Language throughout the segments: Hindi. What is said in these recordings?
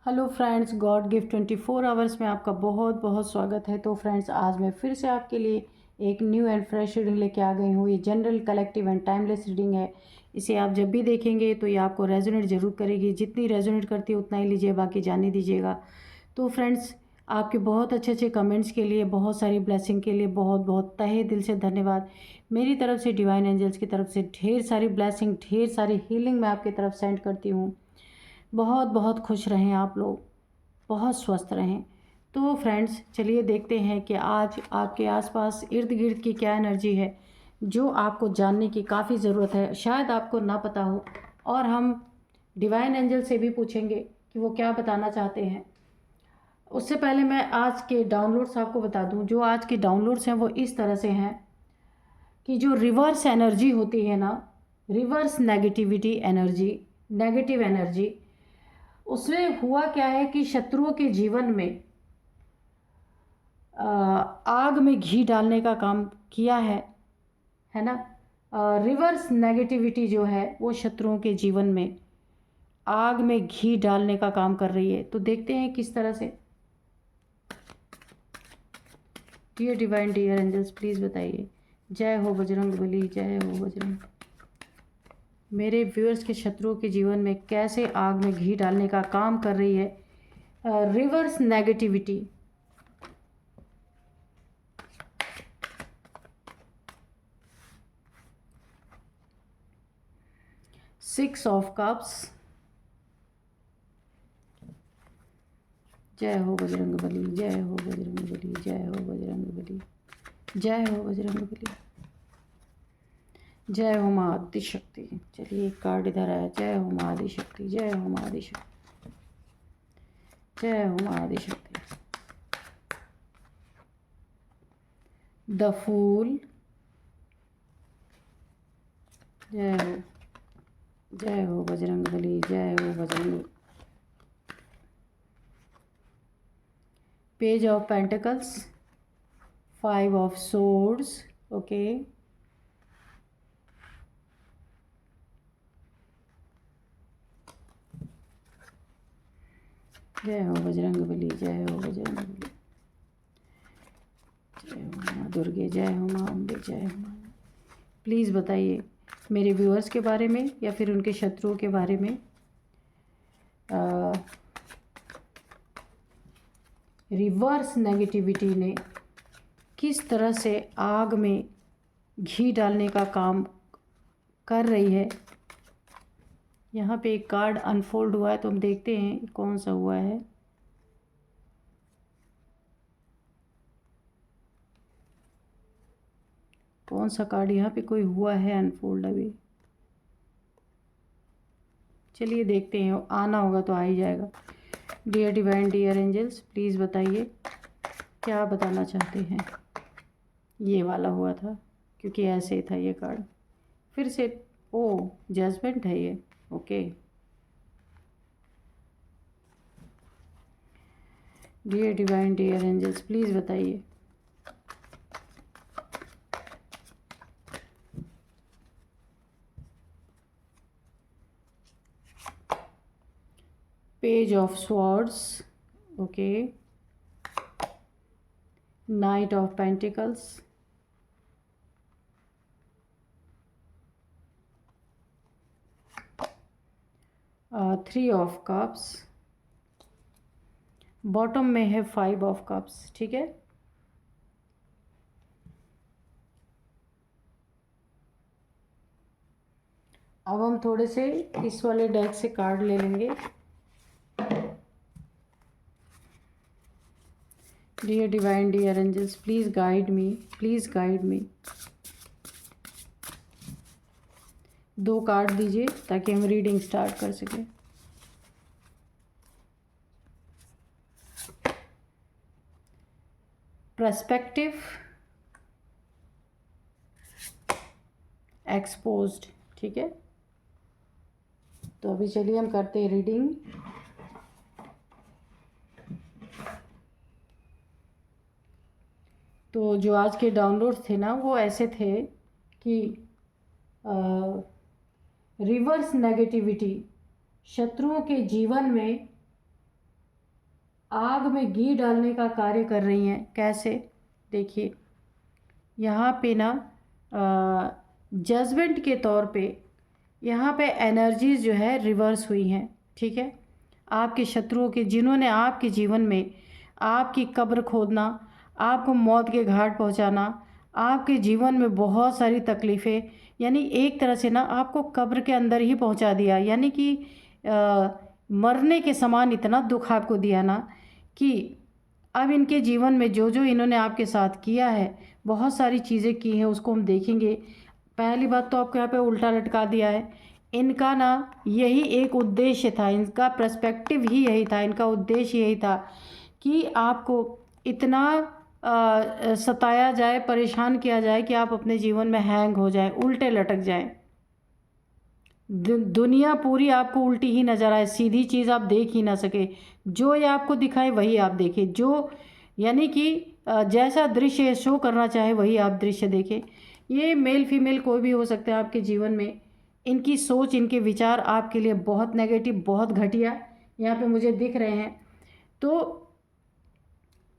Hello friends, God gift 24 hours में आपका बहुत बहुत स्वागत है। तो फ्रेंड्स, आज मैं फिर से आपके लिए एक न्यू एंड फ्रेश रीडिंग लेके आ गई हूँ। ये general, collective and timeless reading है। इसे आप जब भी देखेंगे तो ये आपको रेजोनेट ज़रूर करेगी। जितनी रेजोनेट करती है उतना ही लीजिए, बाकी जाने दीजिएगा। तो फ्रेंड्स, आपके बहुत अच्छे अच्छे कमेंट्स के लिए, बहुत सारी ब्लेसिंग के लिए बहुत बहुत तहे दिल से धन्यवाद। मेरी तरफ से, डिवाइन एंजल्स की तरफ से ढेर सारी ब्लेसिंग, ढेर सारी हीलिंग मैं आपकी तरफ सेंड करती हूँ। बहुत बहुत खुश रहें आप लोग, बहुत स्वस्थ रहें। तो फ्रेंड्स, चलिए देखते हैं कि आज आपके आसपास इर्द गिर्द की क्या एनर्जी है जो आपको जानने की काफ़ी ज़रूरत है। शायद आपको ना पता हो, और हम डिवाइन एंजल से भी पूछेंगे कि वो क्या बताना चाहते हैं। उससे पहले मैं आज के डाउनलोड्स आपको बता दूं। जो आज के डाउनलोड्स हैं वो इस तरह से हैं कि जो रिवर्स एनर्जी होती है ना, reverse negativity energy, negative energy, उसमें हुआ क्या है कि शत्रुओं के जीवन में आग में घी डालने का काम किया है ना। रिवर्स नेगेटिविटी जो है वो शत्रुओं के जीवन में आग में घी डालने का काम कर रही है। तो देखते हैं किस तरह से। Dear divine, dear angels, please बताइए। जय हो बजरंग बली, जय हो बजरंग। मेरे व्यूअर्स के शत्रुओं के जीवन में कैसे आग में घी डालने का काम कर रही है रिवर्स नेगेटिविटी। 6 of cups. जय हो बजरंग बली, जय हो बजरंग बली, जय हो बजरंग बली, जय हो बजरंग बली, जय हो माँ आदि शक्ति। चलिए, एक कार्ड इधर आया। जय हो माँ आदि शक्ति, जय हो माँ आदि शक्ति, जय हो माँ आदि शक्ति। The fool. जय हो, जय हो बजरंग बली, जय हो Bajrang. Page of pentacles, 5 of swords. Okay, जय हो बजरंग बली, जय हो बजरंग बली, जय हो माँ दुर्गे, जय हो माँ अम्बे, जय हो माँ। प्लीज़ बताइए मेरे व्यूअर्स के बारे में या फिर उनके शत्रुओं के बारे में। रिवर्स नेगेटिविटी ने किस तरह से आग में घी डालने का काम कर रही है। यहाँ पे एक कार्ड अनफोल्ड हुआ है, तो हम देखते हैं कौन सा हुआ है। कौन सा कार्ड यहाँ पे कोई हुआ है अनफोल्ड अभी। चलिए देखते हैं, आना होगा तो आ ही जाएगा। Dear divine, dear angels, please बताइए क्या बताना चाहते हैं। ये वाला हुआ था क्योंकि ऐसे था ये कार्ड। फिर से ओ जजमेंट है ये। Okay, dear divine, dear angels, please बताइए। Page of swords. Okay, knight of pentacles, 3 of cups. Bottom में है 5 ऑफ कप्स। ठीक है, अब हम थोड़े से इस वाले डेक से कार्ड ले लेंगे। Dear divine, dear angels, please guide me, please guide me. 2 card दीजिए ताकि हम रीडिंग स्टार्ट कर सकें। Perspective, exposed. ठीक है, तो अभी चलिए हम करते हैं रीडिंग। तो जो आज के डाउनलोड्स थे ना, वो ऐसे थे कि रिवर्स नेगेटिविटी शत्रुओं के जीवन में आग में घी डालने का कार्य कर रही हैं। कैसे? देखिए, यहाँ पे ना जजमेंट के तौर पे यहाँ पे एनर्जीज जो है रिवर्स हुई हैं। ठीक है, आपके शत्रुओं के, जिन्होंने आपके जीवन में आपकी कब्र खोदना, आपको मौत के घाट पहुँचाना, आपके जीवन में बहुत सारी तकलीफ़ें, यानी एक तरह से ना आपको कब्र के अंदर ही पहुँचा दिया, यानी कि मरने के समान इतना दुख आपको दिया ना कि अब इनके जीवन में जो जो इन्होंने आपके साथ किया है, बहुत सारी चीज़ें की हैं, उसको हम देखेंगे। पहली बात तो आपको यहाँ पे उल्टा लटका दिया है। इनका ना यही एक उद्देश्य था, इनका पर्सपेक्टिव ही यही था, इनका उद्देश्य यही था कि आपको इतना सताया जाए, परेशान किया जाए कि आप अपने जीवन में हैंग हो जाए, उल्टे लटक जाएं। दुनिया पूरी आपको उल्टी ही नज़र आए, सीधी चीज़ आप देख ही ना सके। जो ये आपको दिखाए वही आप देखें, जो यानी कि जैसा दृश्य शो करना चाहे वही आप दृश्य देखें। ये मेल फीमेल कोई भी हो सकता है आपके जीवन में। इनकी सोच, इनके विचार आपके लिए बहुत नेगेटिव, बहुत घटिया यहाँ पे मुझे दिख रहे हैं। तो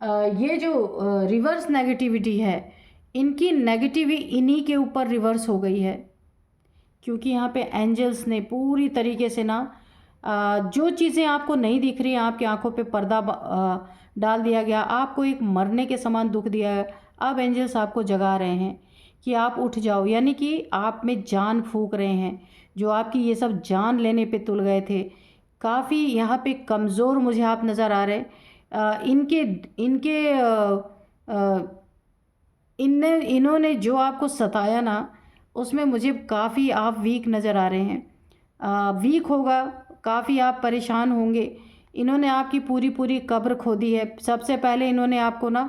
ये जो रिवर्स नेगेटिविटी है, इनकी नेगेटिविटी इन्हीं के ऊपर रिवर्स हो गई है, क्योंकि यहाँ पे एंजल्स ने पूरी तरीके से ना जो चीज़ें आपको नहीं दिख रही हैं, आपकी आंखों पे पर्दा डाल दिया गया, आपको एक मरने के समान दुख दिया है। अब एंजल्स आपको जगा रहे हैं कि आप उठ जाओ, यानी कि आप में जान फूंक रहे हैं। जो आपकी ये सब जान लेने पे तुल गए थे, काफ़ी यहाँ पे कमज़ोर मुझे आप नज़र आ रहे। इनके इनके इन्होंने जो आपको सताया ना, उसमें मुझे काफ़ी आप वीक नज़र आ रहे हैं। वीक होगा, काफ़ी आप परेशान होंगे। इन्होंने आपकी पूरी पूरी कब्र खोदी है। सबसे पहले इन्होंने आपको ना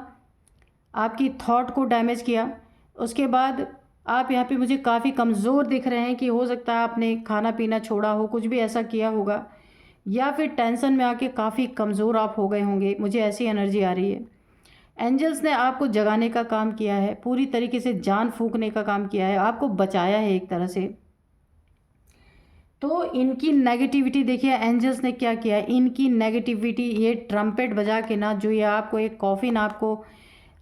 आपकी थॉट को डैमेज किया। उसके बाद आप यहाँ पे मुझे काफ़ी कमज़ोर दिख रहे हैं, कि हो सकता है आपने खाना पीना छोड़ा हो, कुछ भी ऐसा किया होगा, या फिर टेंशन में आके काफ़ी कमज़ोर आप हो गए होंगे। मुझे ऐसी एनर्जी आ रही है। एंजल्स ने आपको जगाने का काम किया है, पूरी तरीके से जान फूंकने का काम किया है, आपको बचाया है एक तरह से। तो इनकी नेगेटिविटी देखिए, एंजल्स ने क्या किया। इनकी नेगेटिविटी, ये ट्रम्पेट बजा के ना, जो ये आपको एक कॉफिन, आपको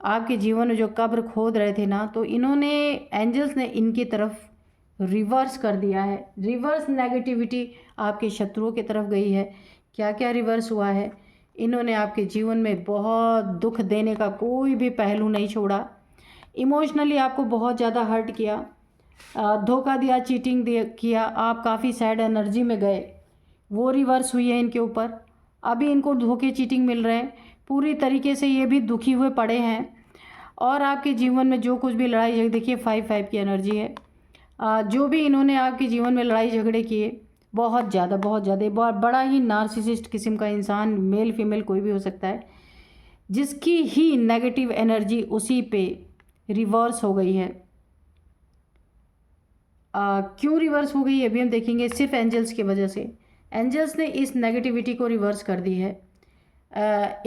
आपके जीवन में जो कब्र खोद रहे थे ना, तो इन्होंने, एंजल्स ने इनकी तरफ रिवर्स कर दिया है। रिवर्स नेगेटिविटी आपके शत्रुओं की तरफ गई है। क्या क्या रिवर्स हुआ है? इन्होंने आपके जीवन में बहुत दुख देने का कोई भी पहलू नहीं छोड़ा। इमोशनली आपको बहुत ज़्यादा हर्ट किया, धोखा दिया, चीटिंग किया, आप काफ़ी सैड एनर्जी में गए, वो रिवर्स हुई है इनके ऊपर। अभी इनको धोखे, चीटिंग मिल रहे हैं, पूरी तरीके से ये भी दुखी हुए पड़े हैं। और आपके जीवन में जो कुछ भी लड़ाई झगड़े, देखिए 5-5 की एनर्जी है। जो भी इन्होंने आपके जीवन में लड़ाई झगड़े किए, बहुत ज़्यादा बहुत बड़ा ही नार्सिसिस्ट किस्म का इंसान, मेल फीमेल कोई भी हो सकता है, जिसकी ही नेगेटिव एनर्जी उसी पे रिवर्स हो गई है। क्यों रिवर्स हो गई अभी हम देखेंगे। सिर्फ एंजल्स की वजह से, एंजल्स ने इस नेगेटिविटी को रिवर्स कर दी है।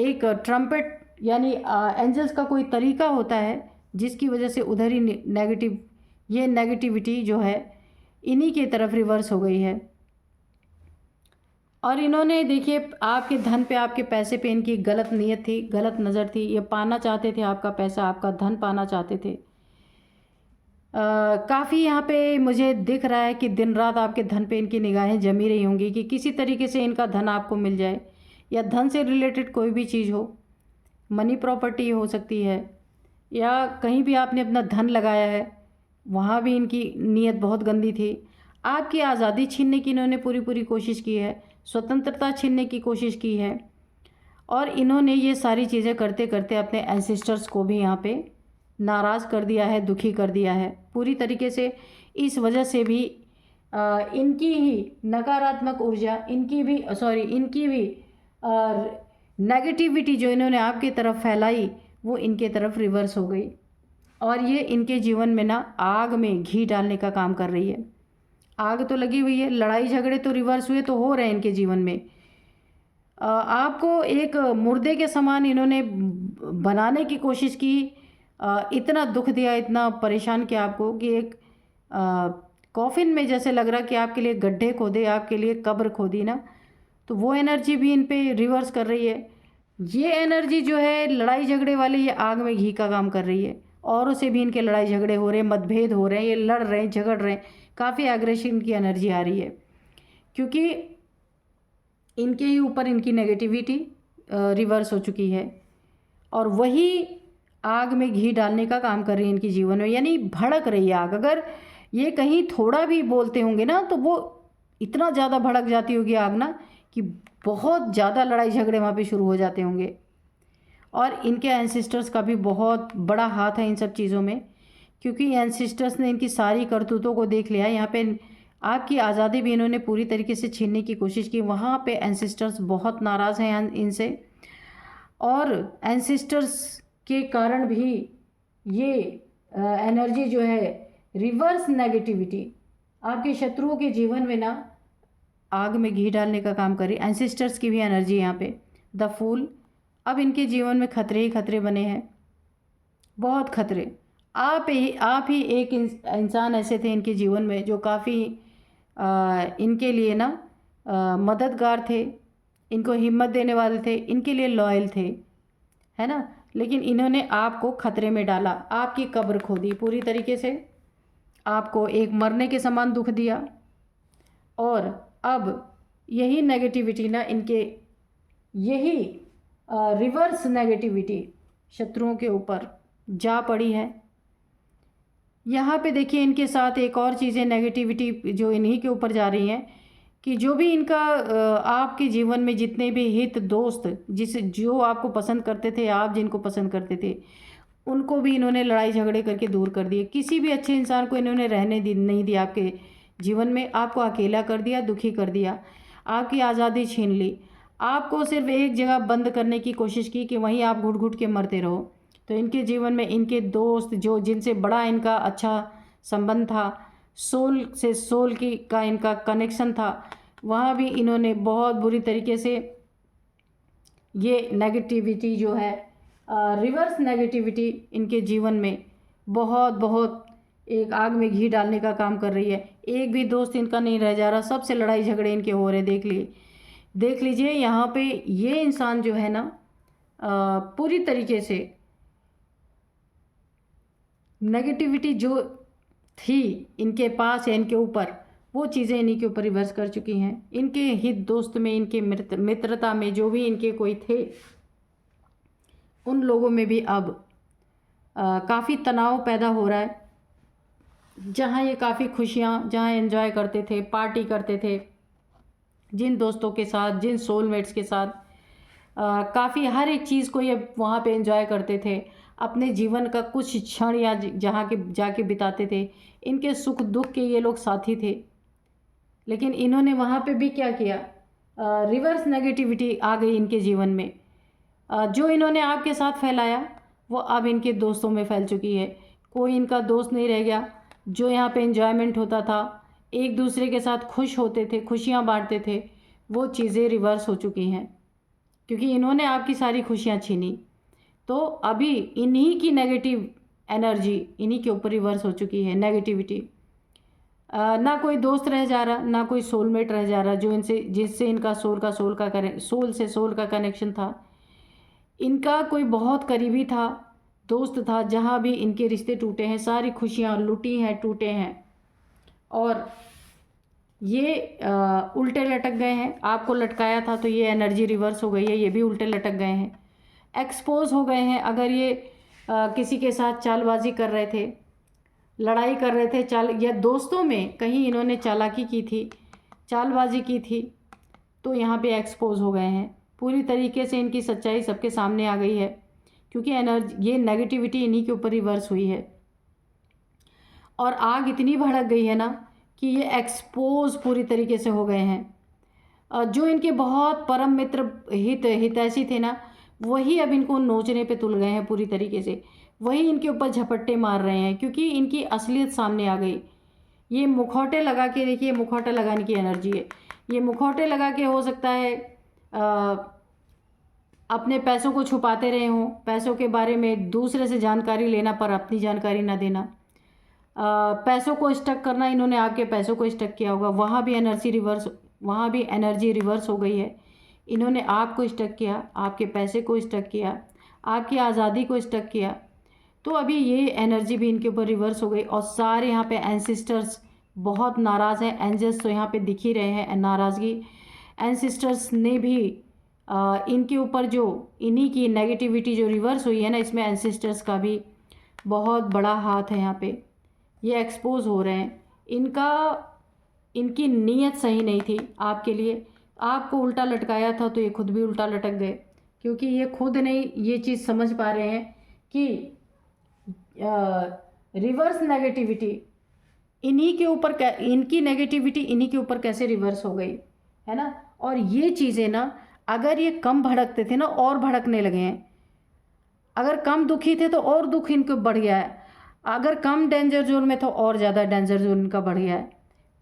एक ट्रम्पेट, यानी एंजल्स का कोई तरीका होता है जिसकी वजह से उधर ही ये नेगेटिविटी जो है इन्हीं की तरफ रिवर्स हो गई है। और इन्होंने देखिए आपके धन पे, आपके पैसे पे इनकी गलत नीयत थी, गलत नज़र थी। ये पाना चाहते थे आपका पैसा, आपका धन पाना चाहते थे। काफ़ी यहाँ पे मुझे दिख रहा है कि दिन रात आपके धन पे इनकी निगाहें जमी रही होंगी, कि किसी तरीके से इनका धन आपको मिल जाए, या धन से रिलेटेड कोई भी चीज़ हो, मनी प्रॉपर्टी हो सकती है, या कहीं भी आपने अपना धन लगाया है, वहाँ भी इनकी नीयत बहुत गंदी थी। आपकी आज़ादी छीनने की इन्होंने पूरी पूरी कोशिश की है, स्वतंत्रता छीनने की कोशिश की है। और इन्होंने ये सारी चीज़ें करते करते अपने एंसेस्टर्स को भी यहाँ पे नाराज़ कर दिया है, दुखी कर दिया है पूरी तरीके से। इस वजह से भी इनकी ही नकारात्मक ऊर्जा, इनकी भी नेगेटिविटी जो इन्होंने आपकी तरफ फैलाई, वो इनके तरफ रिवर्स हो गई। और ये इनके जीवन में ना आग में घी डालने का काम कर रही है। आग तो लगी हुई है, लड़ाई झगड़े तो रिवर्स हुए, तो हो रहे हैं इनके जीवन में। आपको एक मुर्दे के समान इन्होंने बनाने की कोशिश की, इतना दुख दिया, इतना परेशान किया आपको, कि एक कॉफिन में जैसे लग रहा कि आपके लिए गड्ढे खोदे, आपके लिए कब्र खोदी ना, तो वो एनर्जी भी इन पे रिवर्स कर रही है। ये एनर्जी जो है लड़ाई झगड़े वाली, ये आग में घी का काम कर रही है। औरों से भी इनके लड़ाई झगड़े हो रहे हैं, मतभेद हो रहे हैं, ये लड़ रहे हैं, झगड़ रहे हैं, काफ़ी एग्रेशन की एनर्जी आ रही है, क्योंकि इनके ही ऊपर इनकी नेगेटिविटी रिवर्स हो चुकी है और वही आग में घी डालने का काम कर रही है इनके जीवन में, यानी भड़क रही है आग। अगर ये कहीं थोड़ा भी बोलते होंगे ना तो वो इतना ज़्यादा भड़क जाती होगी आग ना कि बहुत ज़्यादा लड़ाई झगड़े वहाँ पे शुरू हो जाते होंगे। और इनके एंसेस्टर्स का भी बहुत बड़ा हाथ है इन सब चीज़ों में, क्योंकि एंसेस्टर्स ने इनकी सारी करतूतों को देख लिया। यहाँ पे आपकी आज़ादी भी इन्होंने पूरी तरीके से छीनने की कोशिश की। वहाँ पे एंसेस्टर्स बहुत नाराज़ हैं इनसे, और एंसेस्टर्स के कारण भी ये एनर्जी जो है रिवर्स नेगेटिविटी आपके शत्रुओं के जीवन में ना आग में घी डालने का काम कर रही है। एंसेस्टर्स की भी एनर्जी यहाँ पे द फूल। अब इनके जीवन में खतरे ही खतरे बने हैं, बहुत खतरे। आप ही एक इंसान ऐसे थे इनके जीवन में जो काफ़ी इनके लिए ना मददगार थे, इनको हिम्मत देने वाले थे, इनके लिए लॉयल थे, है ना। लेकिन इन्होंने आपको खतरे में डाला, आपकी कब्र खोदी पूरी तरीके से, आपको एक मरने के समान दुख दिया। और अब यही नेगेटिविटी ना इनके, यही रिवर्स नेगेटिविटी शत्रुओं के ऊपर जा पड़ी है। यहाँ पे देखिए इनके साथ एक और चीज़ें नेगेटिविटी जो इन्हीं के ऊपर जा रही हैं कि जो भी इनका आपके जीवन में जितने भी हित दोस्त जो आपको पसंद करते थे, आप जिनको पसंद करते थे, उनको भी इन्होंने लड़ाई झगड़े करके दूर कर दिए। किसी भी अच्छे इंसान को इन्होंने रहने नहीं दिया आपके जीवन में, आपको अकेला कर दिया, दुखी कर दिया, आपकी आज़ादी छीन ली, आपको सिर्फ एक जगह बंद करने की कोशिश की कि वहीं आप घुट घुट के मरते रहो। तो इनके जीवन में इनके दोस्त जो जिनसे बड़ा इनका अच्छा संबंध था, सोल से सोल की का इनका कनेक्शन था, वहाँ भी इन्होंने बहुत बुरी तरीके से ये नेगेटिविटी जो है रिवर्स नेगेटिविटी इनके जीवन में बहुत बहुत एक आग में घी डालने का काम कर रही है। एक भी दोस्त इनका नहीं रह जा रहा, सबसे लड़ाई झगड़े इनके हो रहे। देख लीजिए यहाँ पे ये इंसान जो है ना पूरी तरीके से नेगेटिविटी जो थी इनके पास है, इनके ऊपर, वो चीज़ें इन्हीं के ऊपर रिवर्स कर चुकी हैं। इनके हित दोस्त में, इनके मित्रता में जो भी इनके कोई थे, उन लोगों में भी अब काफ़ी तनाव पैदा हो रहा है। जहाँ ये काफ़ी खुशियाँ, जहाँ एंजॉय करते थे, पार्टी करते थे, जिन दोस्तों के साथ, जिन सोलमेट्स के साथ काफ़ी हर एक चीज़ को ये वहाँ पे एंजॉय करते थे, अपने जीवन का कुछ क्षण या जहाँ के जाके बिताते थे, इनके सुख दुख के ये लोग साथी थे। लेकिन इन्होंने वहाँ पे भी क्या किया, रिवर्स नेगेटिविटी आ गई इनके जीवन में। जो इन्होंने आपके साथ फैलाया वो अब इनके दोस्तों में फैल चुकी है। कोई इनका दोस्त नहीं रह गया। जो यहाँ पे एंजॉयमेंट होता था, एक दूसरे के साथ खुश होते थे, खुशियाँ बांटते थे, वो चीज़ें रिवर्स हो चुकी हैं, क्योंकि इन्होंने आपकी सारी खुशियाँ छीनी। तो अभी इन्हीं की नेगेटिव एनर्जी इन्हीं के ऊपर रिवर्स हो चुकी है, नेगेटिविटी। ना कोई दोस्त रह जा रहा, ना कोई सोलमेट रह जा रहा जो जिससे इनका सोल से सोल का कनेक्शन था। इनका कोई बहुत करीबी था, दोस्त था, जहाँ भी इनके रिश्ते टूटे हैं, सारी खुशियाँ लुटी हैं, टूटे हैं, और ये उल्टे लटक गए हैं। आपको लटकाया था तो ये एनर्जी रिवर्स हो गई है, ये भी उल्टे लटक गए हैं, एक्सपोज हो गए हैं। अगर ये किसी के साथ चालबाजी कर रहे थे, लड़ाई कर रहे थे, या दोस्तों में कहीं इन्होंने चालाकी की थी, चालबाजी की थी, तो यहाँ पे एक्सपोज हो गए हैं। पूरी तरीके से इनकी सच्चाई सबके सामने आ गई है, क्योंकि ये नेगेटिविटी इन्हीं के ऊपर रिवर्स हुई है। और आग इतनी भड़क गई है ना कि ये एक्सपोज पूरी तरीके से हो गए हैं। जो इनके बहुत परम मित्र हितैषी थे ना, वही अब इनको नोचने पे तुल गए हैं पूरी तरीके से, वही इनके ऊपर झपट्टे मार रहे हैं, क्योंकि इनकी असलियत सामने आ गई। ये मुखौटे लगा के देखिए, मुखौटे लगाने की एनर्जी है। ये मुखौटे लगा के हो सकता है अपने पैसों को छुपाते रहे हों, पैसों के बारे में दूसरे से जानकारी लेना पर अपनी जानकारी ना देना, पैसों को स्टक करना, इन्होंने आपके पैसों को स्टक किया होगा, वहाँ भी एनर्जी रिवर्स हो गई है। इन्होंने आपको स्टक किया, आपके पैसे को स्टक किया, आपकी आज़ादी को स्टक किया। तो अभी ये एनर्जी भी इनके ऊपर रिवर्स हो गई और सारे यहाँ पे एंसिस्टर्स बहुत नाराज़ हैं। एंजल्स तो यहाँ पे दिख ही रहे हैं नाराज़गी। एंसिस्टर्स ने भी इनके ऊपर जो इन्हीं की नेगेटिविटी जो रिवर्स हुई है ना, इसमें एंसिस्टर्स का भी बहुत बड़ा हाथ है। यहाँ पे ये एक्सपोज हो रहे हैं। इनकी नीयत सही नहीं थी आपके लिए। आपको उल्टा लटकाया था तो ये खुद भी उल्टा लटक गए, क्योंकि ये खुद नहीं ये चीज़ समझ पा रहे हैं कि रिवर्स नेगेटिविटी इन्हीं के ऊपर, इनकी नेगेटिविटी इन्हीं के ऊपर कैसे रिवर्स हो गई, है ना। और ये चीज़ें ना, अगर ये कम भड़कते थे ना, और भड़कने लगे हैं। अगर कम दुखी थे तो और दुख इनको बढ़ गया है। अगर कम डेंजर जोन में तो और ज़्यादा डेंजर जोन इनका बढ़ गया है।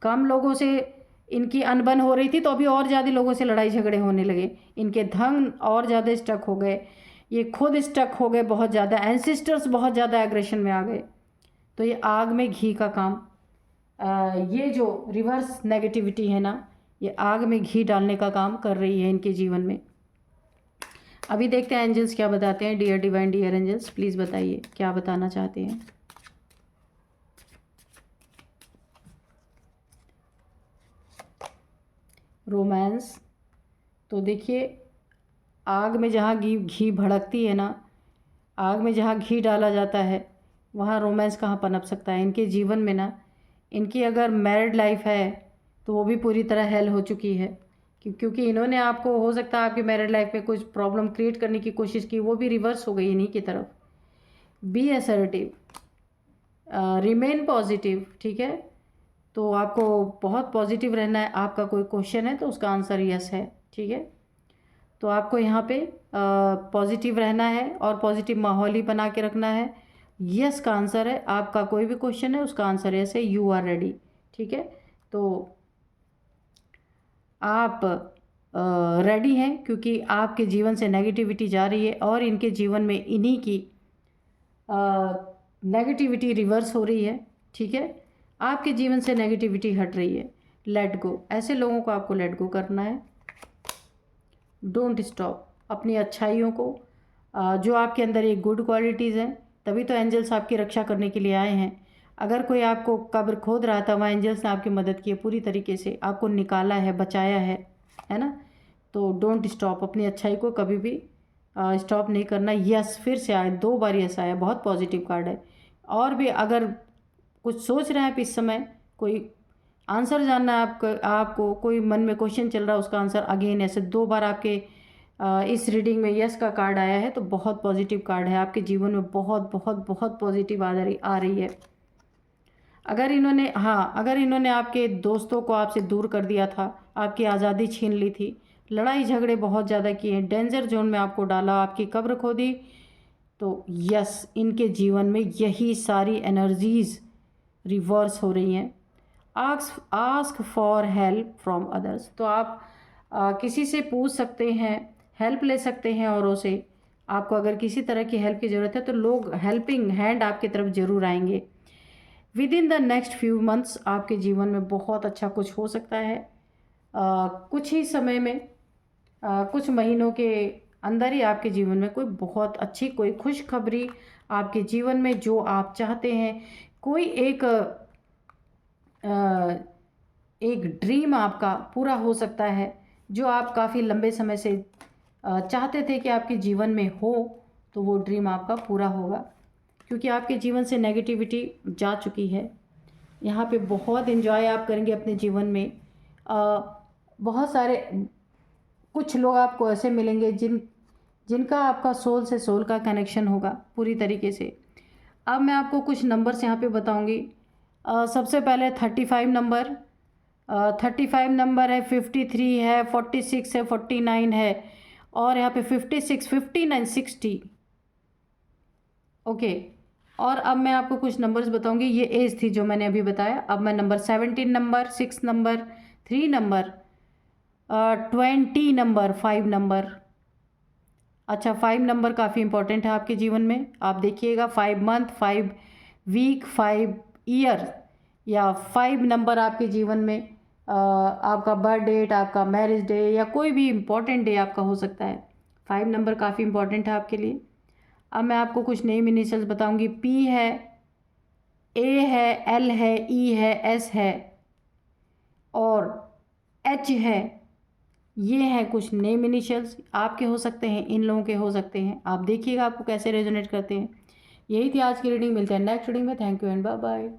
कम लोगों से इनकी अनबन हो रही थी तो अभी और ज़्यादा लोगों से लड़ाई झगड़े होने लगे। इनके धन और ज़्यादा स्टक हो गए, ये खुद स्टक हो गए बहुत ज़्यादा। एंसिस्टर्स बहुत ज़्यादा एग्रेशन में आ गए। तो ये आग में घी का काम, ये जो रिवर्स नेगेटिविटी है ना, ये आग में घी डालने का काम कर रही है इनके जीवन में। अभी देखते हैं एंजल्स क्या बताते हैं। Dear divine, dear angels, please बताइए क्या बताना चाहते हैं। रोमांस, तो देखिए आग में जहाँ घी भड़कती है ना, आग में जहाँ घी डाला जाता है वहाँ रोमांस कहाँ पनप सकता है। इनके जीवन में ना, इनकी अगर मैरिड लाइफ है तो वो भी पूरी तरह हेल हो चुकी है, क्योंकि इन्होंने आपको, हो सकता है आपकी मैरिड लाइफ में कुछ प्रॉब्लम क्रिएट करने की कोशिश की, वो भी रिवर्स हो गई इन्हीं की तरफ। बी असर्टिव, रिमेन पॉजिटिव, ठीक है। तो आपको बहुत पॉजिटिव रहना है। आपका कोई क्वेश्चन है तो उसका आंसर यस है, ठीक है। तो आपको यहाँ पे पॉजिटिव रहना है और पॉजिटिव माहौल ही बना के रखना है। यस का आंसर है। आपका कोई भी क्वेश्चन है उसका आंसर यस है। यू आर रेडी, ठीक है। तो आप रेडी हैं, क्योंकि आपके जीवन से नेगेटिविटी जा रही है और इनके जीवन में इन्हीं की नेगेटिविटी रिवर्स हो रही है, ठीक है। आपके जीवन से नेगेटिविटी हट रही है। लेट गो, ऐसे लोगों को आपको लेट गो करना है। डोंट स्टॉप अपनी अच्छाइयों को, जो आपके अंदर एक गुड क्वालिटीज़ हैं, तभी तो एंजल्स आपकी रक्षा करने के लिए आए हैं। अगर कोई आपको कब्र खोद रहा था, वहाँ एंजल्स ने आपकी मदद की है, पूरी तरीके से आपको निकाला है, बचाया है ना। तो डोंट स्टॉप, अपनी अच्छाई को कभी भी स्टॉप नहीं करना। यस फिर से आया, 2 बार यस आया, बहुत पॉजिटिव कार्ड है। और भी अगर कुछ सोच रहे हैं आप इस समय, कोई आंसर जानना है आपको कोई मन में क्वेश्चन चल रहा है, उसका आंसर अगेन ऐसे 2 बार आपके इस रीडिंग में यस का कार्ड आया है, तो बहुत पॉजिटिव कार्ड है। आपके जीवन में बहुत बहुत बहुत पॉजिटिव आ रही है। अगर इन्होंने आपके दोस्तों को आपसे दूर कर दिया था, आपकी आज़ादी छीन ली थी, लड़ाई झगड़े बहुत ज़्यादा किए, डेंजर जोन में आपको डाला, आपकी कब्र खोदी, तो यस इनके जीवन में यही सारी एनर्जीज़ रिवर्स हो रही हैं। Ask for help from others, तो आप किसी से पूछ सकते हैं, हेल्प ले सकते हैं औरों से। आपको अगर किसी तरह की हेल्प की ज़रूरत है तो लोग हेल्पिंग हैंड आपकी तरफ ज़रूर आएंगे। With in the next few months आपके जीवन में बहुत अच्छा कुछ हो सकता है। कुछ ही समय में, कुछ महीनों के अंदर ही आपके जीवन में कोई बहुत अच्छी, कोई खुशखबरी आपके जीवन में, जो आप चाहते हैं, कोई एक ड्रीम आपका पूरा हो सकता है, जो आप काफ़ी लंबे समय से चाहते थे कि आपके जीवन में हो, तो वो ड्रीम आपका पूरा होगा, क्योंकि आपके जीवन से नेगेटिविटी जा चुकी है। यहाँ पे बहुत एंजॉय आप करेंगे अपने जीवन में। बहुत सारे कुछ लोग आपको ऐसे मिलेंगे जिनका आपका सोल से सोल का कनेक्शन होगा पूरी तरीके से। अब मैं आपको कुछ नंबर्स यहाँ पे बताऊँगी। सबसे पहले 35 नंबर, 35 नंबर है, 53 है, 46 है, 49 है, और यहाँ पे 56, 59, 60। ओके, और अब मैं आपको कुछ नंबर्स बताऊंगी। ये एज थी जो मैंने अभी बताया। अब मैं number 17 number, 6 number, 3 number, 20 number, 5 number. अच्छा, 5 नंबर काफ़ी इंपॉर्टेंट है आपके जीवन में। आप देखिएगा 5 मंथ, 5 वीक, 5 ईयर या 5 नंबर आपके जीवन में आपका बर्थ डेट, आपका मैरिज डे या कोई भी इम्पॉर्टेंट डे आपका हो सकता है। 5 नंबर काफ़ी इम्पॉर्टेंट है आपके लिए। अब मैं आपको कुछ नेम इनिशियल्स बताऊंगी। पी है, ए है, एल है, ई है, एस है और एच है। ये हैं कुछ नेम इनिशियल्स, आपके हो सकते हैं, इन लोगों के हो सकते हैं। आप देखिएगा आपको कैसे रेजोनेट करते हैं। यही थी आज की रीडिंग। मिलते हैं नेक्स्ट रीडिंग में। Thank you and bye bye.